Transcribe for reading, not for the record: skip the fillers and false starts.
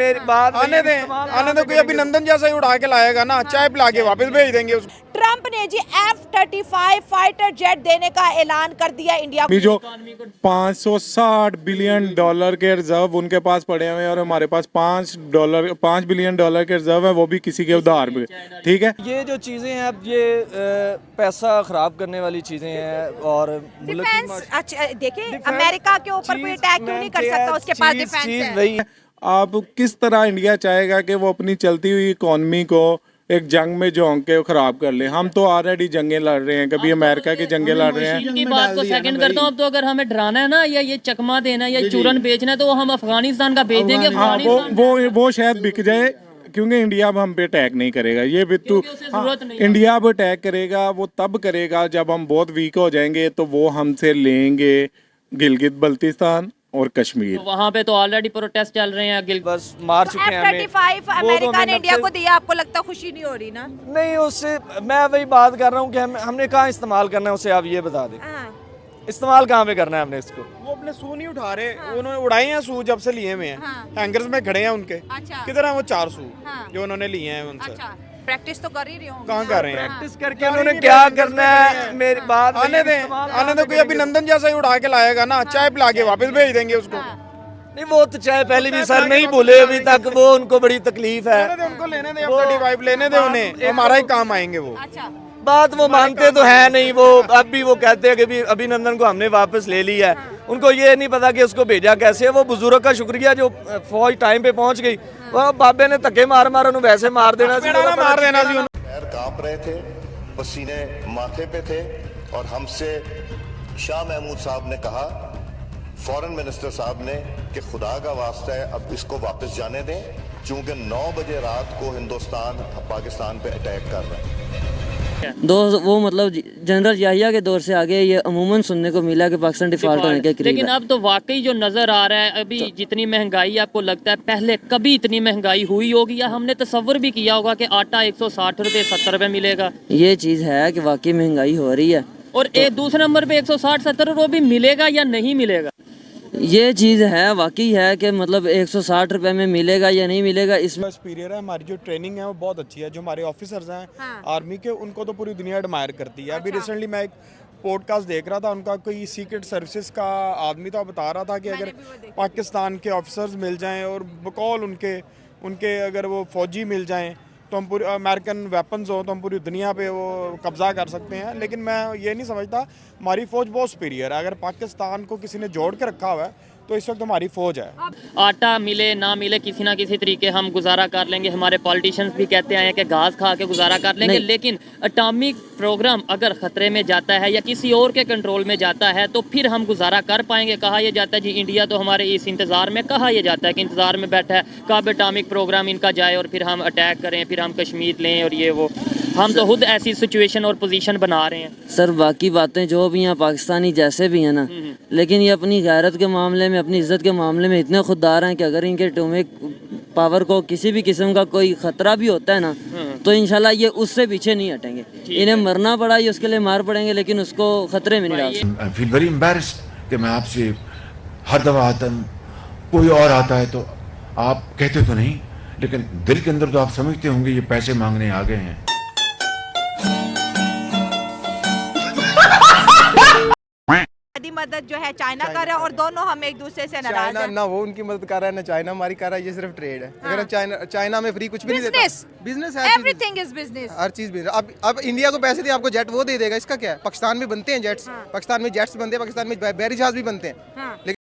मेरी बात आने दे कोई अभिनंदन जैसा ही उड़ा के लाएगा ना, चाय पिला के वापस भेज देंगे उसको। ट्रंप ने जी F-35 फाइटर जेट देने का ऐलान कर दिया इंडिया को। जो 560 बिलियन डॉलर के रिजर्व उनके पास पड़े हुए हैं और हमारे पास 5 बिलियन डॉलर के रिजर्व है, वो भी किसी के उधार पे। ठीक है, ये जो चीज़ें हैं अब ये पैसा खराब करने वाली चीज़ें हैं। और डिफेंस अच्छा देखिए, अमेरिका के ऊपर कोई अटैक क्यों नहीं कर सकता, उसके पास डिफेंस है। वही आप किस तरह इंडिया चाहेगा कि वो अपनी चलती हुई इकोनॉमी को एक जंग में झोंक के खराब कर ले? हम तो ऑलरेडी जंगें लड़ रहे हैं, कभी अमेरिका की जंगें लड़ रहे हैं। की बात को सेकंड करता हूँ। अब तो अगर हमें डराना है ना, या ये चकमा देना है, या चूरन बेचना है, तो हम अफगानिस्तान का बेच देंगे। हाँ, वो शायद बिक जाए, क्योंकि इंडिया अब हम पे अटैक नहीं करेगा। ये भी तो इंडिया अब अटैक करेगा, वो तब करेगा जब हम बहुत वीक हो जाएंगे, तो वो हमसे लेंगे गिलगित बल्तिस्तान और कश्मीर। तो वहाँ पे तो ऑलरेडी प्रोटेस्ट चल रहे हैं। बस मार चुके हैं हमें। F-35 अमेरिका ने इंडिया को दिया, आपको लगता खुशी नहीं हो रही ना? नहीं, उससे मैं वही बात कर रहा हूँ कि हमने कहाँ इस्तेमाल करना है, उसे आप ये बता दें। इस्तेमाल कहाँ पे करना है हमने इसको? वो अपने सू नहीं उठा रहे, उन्होंने उड़ाए हैं सू जब से लिए हुए हैं, हैंगर्स में खड़े हैं उनके। किधर हैं वो 4 सू जो उन्होंने लिए हैं उनसे? प्रैक्टिस तो कर ही रही हूँ। कहाँ कर रहे हैं? प्रैक्टिस करके उन्होंने क्या करना है? मेरी बात आने दे कोई अभिनंदन जैसा ही उड़ा के लाएगा ना, चाय पिला के वापस भेज देंगे उसको। नहीं, वो तो चाहे पहले भी सर नहीं बोले अभी तक, वो उनको बड़ी तकलीफ है। उनको लेने दे, F-35 लेने दे उन्हें, हमारा ही काम आएंगे वो। बात वो मानते तो है नहीं, वो अब भी वो कहते हैं कि अभिनंदन को हमने वापस ले लिया है। उनको ये नहीं पता कि उसको भेजा कैसे है। वो बुजुर्ग का शुक्रिया जो फौज टाइम पे पहुंच गई। वो बाबे ने धक्के मार उन्हें वैसे मार देना चाहिए। पैर कांप रहे थे, पसीने माथे पे थे, और हमसे शाह महमूद साहब ने कहा, फॉरेन मिनिस्टर साहब ने, कि खुदा का वास्ता है अब इसको वापस जाने दें, चूंकि 9 बजे रात को हिंदुस्तान पाकिस्तान पे अटैक कर रहा है। वो मतलब जनरल याहिया के दौर से आगे ये अमूमन सुनने को मिला कि पाकिस्तान डिफॉल्ट होने के करीब है। लेकिन अब तो वाकई जो नजर आ रहा है अभी, जितनी महंगाई आपको लगता है पहले कभी इतनी महंगाई हुई होगी, या हमने तसव्वुर भी किया होगा कि आटा 160 रुपए 70 रुपए मिलेगा? ये चीज है कि वाकई महंगाई हो रही है। और एक दूसरे नंबर पे 160-70 रुपए भी मिलेगा या नहीं मिलेगा? ये चीज़ है, वाकई है कि मतलब 160 रुपए में मिलेगा या नहीं मिलेगा। इसमें सुपीरियर है, हमारी जो ट्रेनिंग है वो बहुत अच्छी है। जो हमारे ऑफिसर्स हैं आर्मी के, उनको तो पूरी दुनिया एडमायर करती है। अभी रिसेंटली मैं एक पॉडकास्ट देख रहा था, उनका कोई सीक्रेट सर्विसेज का आदमी था, बता रहा था कि अगर पाकिस्तान के ऑफिसर्स मिल जाएं और बकौल उनके अगर वो फौजी मिल जाएं, तो हम पूरी अमेरिकन वेपन्स हो तो हम पूरी दुनिया पे वो कब्जा कर सकते हैं। लेकिन मैं ये नहीं समझता, हमारी फ़ौज बहुत सुपीरियर है। अगर पाकिस्तान को किसी ने जोड़ के रखा हुआ है तो इस वक्त हमारी फ़ौज है। आटा मिले ना मिले, किसी ना किसी तरीके हम गुजारा कर लेंगे। हमारे पॉलिटिशियंस भी कहते हैं कि घास खा के गुजारा कर लेंगे। लेकिन एटॉमिक प्रोग्राम अगर ख़तरे में जाता है या किसी और के कंट्रोल में जाता है, तो फिर हम गुजारा कर पाएंगे? कहा यह जाता है जी, इंडिया तो हमारे इस इंतज़ार में, कहा यह जाता है कि इंतज़ार में बैठा है कब एटॉमिक प्रोग्राम इनका जाए और फिर हम अटैक करें, फिर हम कश्मीर लें और ये वो। हम तो खुद ऐसी सिचुएशन और पोजीशन बना रहे हैं। सर बाकी बातें जो भी हैं पाकिस्तानी जैसे भी हैं ना, लेकिन ये अपनी गैरत के मामले में, अपनी इज्जत के मामले में इतने खुददार हैं कि अगर इनके एटॉमिक पावर को किसी भी किस्म का कोई खतरा भी होता है ना, तो इंशाल्लाह ये उससे पीछे नहीं हटेंगे। इन्हें मरना पड़ा ये उसके लिए मार पड़ेंगे, लेकिन उसको खतरे में नहीं डाल सकते। आई फील वेरी एम्बैरेस्ड कि मैं आपसे हर दफा आता हूँ, कोई और आता है तो आप कहते तो नहीं, लेकिन दिल के अंदर तो आप समझते होंगे ये पैसे मांगने आ गए हैं। मदद जो है चाइना कर रहा है, और दोनों हम एक दूसरे से नाराज हैं। ना वो उनकी मदद कर रहा है, ना चाइना हमारी कर रहा है। ये सिर्फ ट्रेड है। अगर चाइना में फ्री कुछ भी नहीं देता, बिजनेस है, एवरीथिंग इज बिजनेस, हर चीज बिजनेस। अब इंडिया को पैसे दिए, आपको जेट वो दे देगा, इसका क्या है? पाकिस्तान में बनते हैं जेट्स, पाकिस्तान में जेट्स बनते हैं, पाकिस्तान में बैरी जहाज भी बनते हैं।